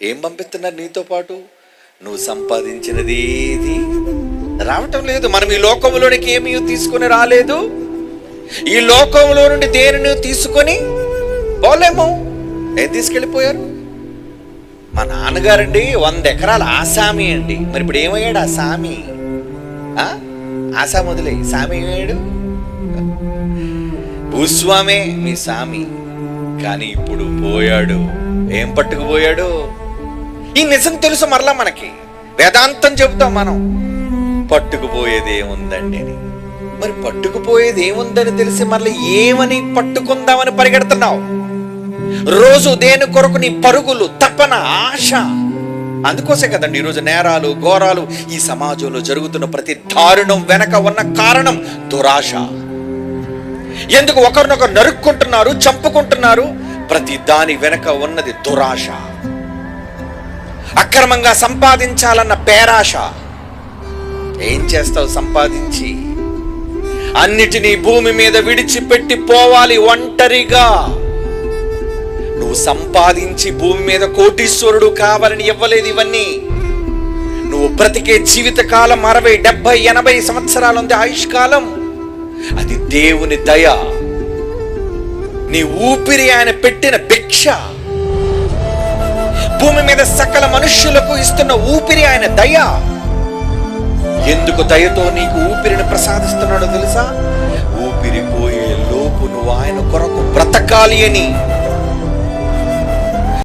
ఏం పంపిస్తున్నారు నీతో పాటు? నువ్వు సంపాదించినది ఏది రావటం లేదు. మనం ఈ లోకంలోనికి ఏమీ తీసుకుని రాలేదు. ఈ లోకంలో నుండి దేనిని తీసుకొని పోలేము. ఏం తీసుకెళ్ళిపోయారు? మా నాన్నగారండి 100 ఎకరాల ఆసామి అండి. మరి ఇప్పుడు ఏమయ్యాడు ఆ సామి? ఆసామి వదిలే సామి ఏమయ్యాడు? భూస్వామే మీ సామి. కానీ ఇప్పుడు పోయాడు. ఏం పట్టుకుపోయాడు? ఈ నిజం తెలుసు మరలా మనకి. వేదాంతం చెబుతాం మనం. పట్టుకుపోయేది ఏముందండి అని. మరి పట్టుకుపోయేది ఏముందని తెలిసి మరలా ఏమని పట్టుకుందామని పరిగెడుతున్నావు? రోజు దేని కొరకు నీ పరుగులు, తపన, ఆశ. అందుకోసే కదండి ఈరోజు నేరాలు, ఘోరాలు, ఈ సమాజంలో జరుగుతున్న ప్రతి దారుణం వెనక ఉన్న కారణం దురాశ. ఎందుకు ఒకరినొకరు నరుక్కుంటున్నారు, చంపుకుంటున్నారు? ప్రతి దాని వెనక ఉన్నది దురాశ. అక్రమంగా సంపాదించాలన్న పేరాశ. ఏం చేస్తావు సంపాదించి? అన్నిటినీ భూమి మీద విడిచిపెట్టి పోవాలి ఒంటరిగా. నువ్వు సంపాదించి భూమి మీద కోటీశ్వరుడు కావాలని ఇవ్వలేదు ఇవన్నీ. నువ్వు బ్రతికే జీవితకాలం 60, 70, 80 సంవత్సరాలు ఉంది ఆయుష్కాలం. అది దేవుని దయ. నీ ఊపిరి ఆయన పెట్టిన భిక్ష. భూమి మీద సకల మనుష్యులకు ఇస్తున్న ఊపిరి ఆయన దయ. ఎందుకు దయతో నీకు ఊపిరిని ప్రసాదిస్తున్నాడో తెలుసా? ఊపిరి పోయే లోపు నువ్వు ఆయన కొరకు బ్రతకాలి అని.